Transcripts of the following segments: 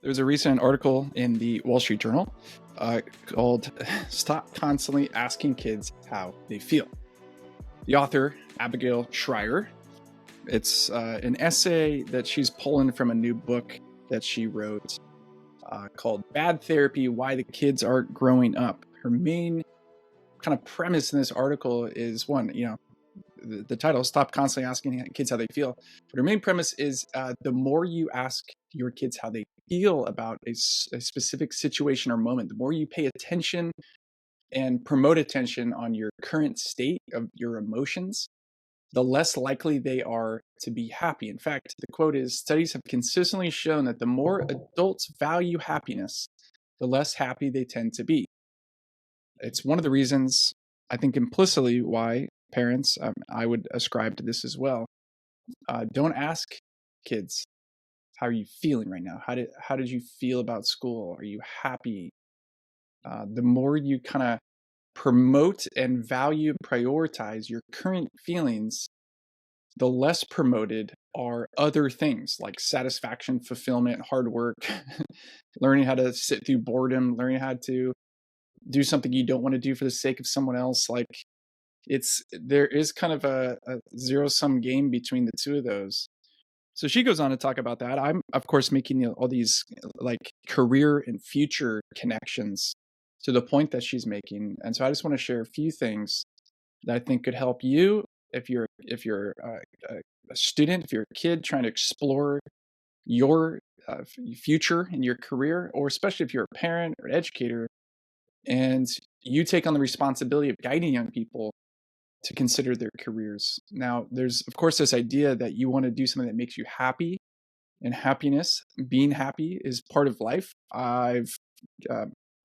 There's a recent article in the Wall Street Journal called Stop Constantly Asking Kids How They Feel. The author, Abigail Schreier, it's an essay that she's pulling from a new book that she wrote called Bad Therapy, Why the Kids Aren't Growing Up. Her main kind of premise in this article is one, the title, Stop Constantly Asking Kids How They Feel. But her main premise is the more you ask your kids how they feel about a specific situation or moment, the more you pay attention and promote attention on your current state of your emotions, the less likely they are to be happy. In fact, the quote is, studies have consistently shown that the more adults value happiness, the less happy they tend to be. It's one of the reasons, I think implicitly, why parents, I would ascribe to this as well, don't ask kids, how are you feeling right now? How did you feel about school? Are you happy? The more you kind of promote and value and prioritize your current feelings, the less promoted are other things like satisfaction, fulfillment, hard work, learning how to sit through boredom, learning how to do something you don't want to do for the sake of someone else. Like there is kind of a zero-sum game between the two of those. So she goes on to talk about that. I'm, of course, making all these like career and future connections to the point that she's making. And so I just want to share a few things that I think could help you if you're a student, if you're a kid trying to explore your future in your career, or especially if you're a parent or educator and you take on the responsibility of guiding young people to consider their careers. Now, there's, of course, this idea that you want to do something that makes you happy, and happiness, being happy, is part of life. I've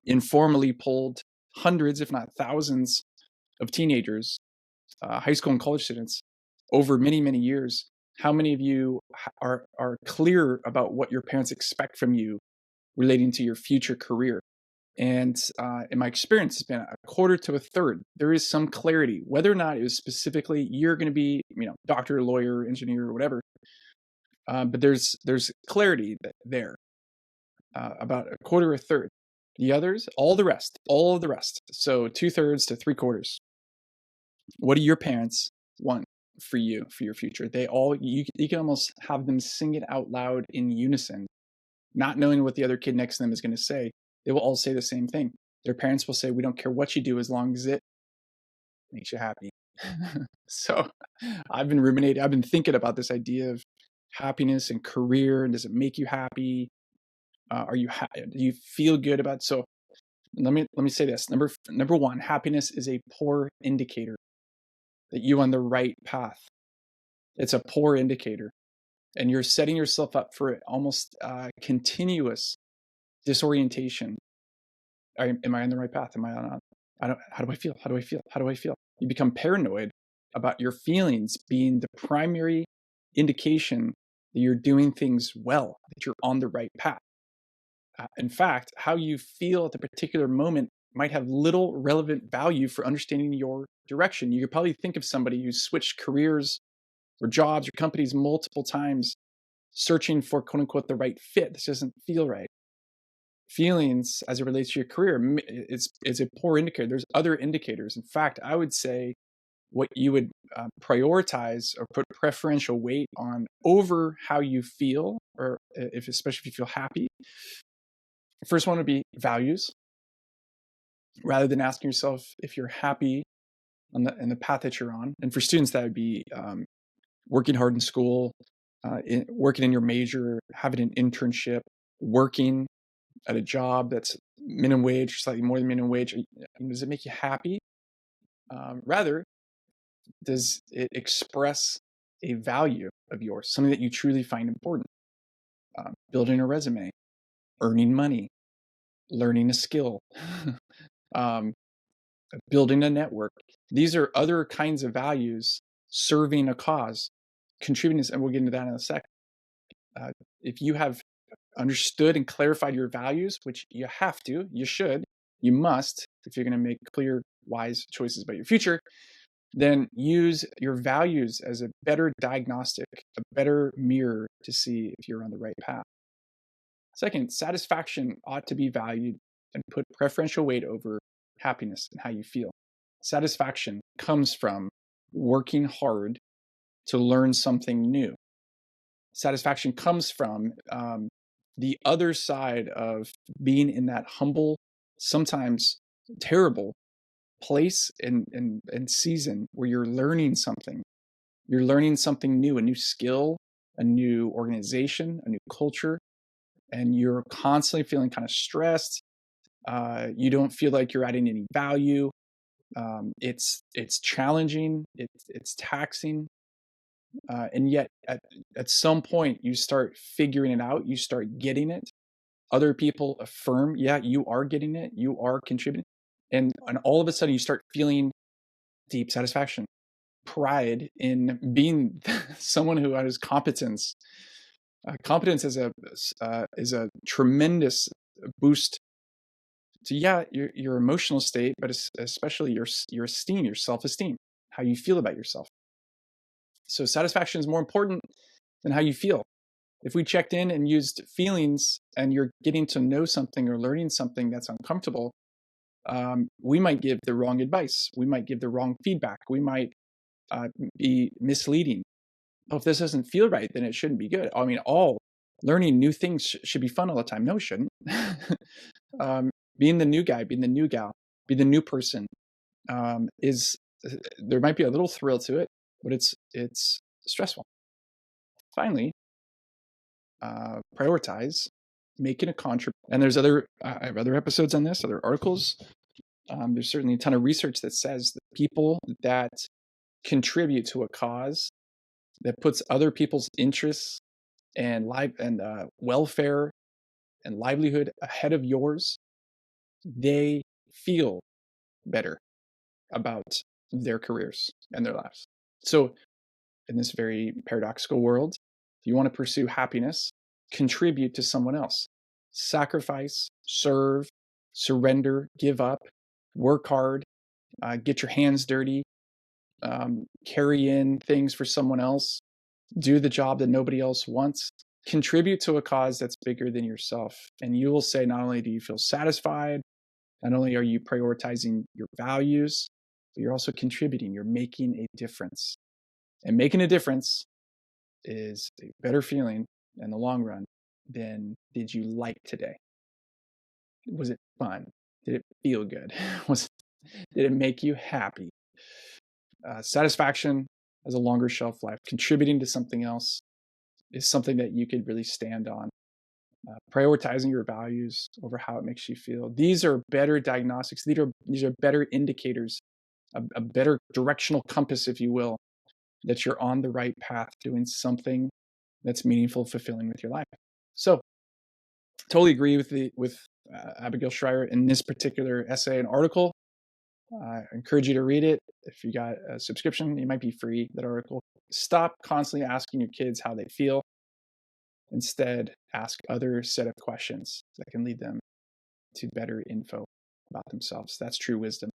informally polled hundreds, if not thousands, of teenagers, high school and college students, over many, many years. How many of you are clear about what your parents expect from you relating to your future career? And in my experience, it's been a quarter to a third. There is some clarity, whether or not it was specifically you're going to be, doctor, lawyer, engineer, or whatever. But there's clarity there, about a quarter or a third. The others, all of the rest. So 2/3 to 3/4. What do your parents want for you, for your future? You can almost have them sing it out loud in unison, not knowing what the other kid next to them is going to say. They will all say the same thing. Their parents will say, we don't care what you do as long as it makes you happy. So I've been ruminating. I've been thinking about this idea of happiness and career. And does it make you happy? Do you feel good about it? So let me say this. Number one, happiness is a poor indicator that you're on the right path. It's a poor indicator. And you're setting yourself up for almost continuous disorientation. Am I on the right path? Am I on? How do I feel? How do I feel? How do I feel? You become paranoid about your feelings being the primary indication that you're doing things well, that you're on the right path. In fact, how you feel at the particular moment might have little relevant value for understanding your direction. You could probably think of somebody who's switched careers or jobs or companies multiple times, searching for quote unquote the right fit. This doesn't feel right. Feelings as it relates to your career is a poor indicator. There's other indicators. In fact, I would say what you would prioritize or put preferential weight on over how you feel, or especially if you feel happy. The first one would be values. Rather than asking yourself if you're happy in the path that you're on. And for students, that would be working hard in school, working in your major, having an internship, working at a job that's minimum wage, slightly more than minimum wage. Does it make you happy? Rather, does it express a value of yours, something that you truly find important? Building a resume, earning money, learning a skill, building a network. These are other kinds of values, serving a cause, contributing, and we'll get into that in a sec. If you have understood and clarified your values, which you have to, you should, you must, if you're going to make clear, wise choices about your future, then use your values as a better diagnostic, a better mirror to see if you're on the right path. Second, satisfaction ought to be valued and put preferential weight over happiness and how you feel. Satisfaction comes from working hard to learn something new. Satisfaction comes from the other side of being in that humble, sometimes terrible place and season where you're learning something. You're learning something new, a new skill, a new organization, a new culture, and you're constantly feeling kind of stressed. You don't feel like you're adding any value. It's challenging. It's taxing. And yet, at some point, you start figuring it out. You start getting it. Other people affirm, yeah, you are getting it. You are contributing. And all of a sudden, you start feeling deep satisfaction, pride in being someone who has competence. Competence is a tremendous boost to, yeah, your emotional state, but especially your esteem, your self-esteem, how you feel about yourself. So satisfaction is more important than how you feel. If we checked in and used feelings and you're getting to know something or learning something that's uncomfortable, we might give the wrong advice. We might give the wrong feedback. We might be misleading. Oh, if this doesn't feel right, then it shouldn't be good. I mean, all learning new things should be fun all the time. No, it shouldn't. Being the new guy, being the new gal, be the new person is there might be a little thrill to it, but it's stressful. Finally, prioritize making a contribution. And there's I have other episodes on this, other articles. There's certainly a ton of research that says that people that contribute to a cause that puts other people's interests and welfare and livelihood ahead of yours, they feel better about their careers and their lives. So in this very paradoxical world, if you want to pursue happiness, contribute to someone else. Sacrifice, serve, surrender, give up, work hard, get your hands dirty, carry in things for someone else, do the job that nobody else wants, contribute to a cause that's bigger than yourself. And you will say, not only do you feel satisfied, not only are you prioritizing your values, but you're also contributing, you're making a difference. And making a difference is a better feeling in the long run than did you like today? Was it fun? Did it feel good? Did it make you happy? Satisfaction has a longer shelf life. Contributing to something else is something that you could really stand on. Prioritizing your values over how it makes you feel. These are better diagnostics. These are better indicators, a better directional compass, if you will, that you're on the right path doing something that's meaningful, fulfilling with your life. So totally agree with Abigail Schreier in this particular essay and article. I encourage you to read it. If you got a subscription, it might be free, that article. Stop constantly asking your kids how they feel. Instead, ask other set of questions that can lead them to better info about themselves. That's true wisdom.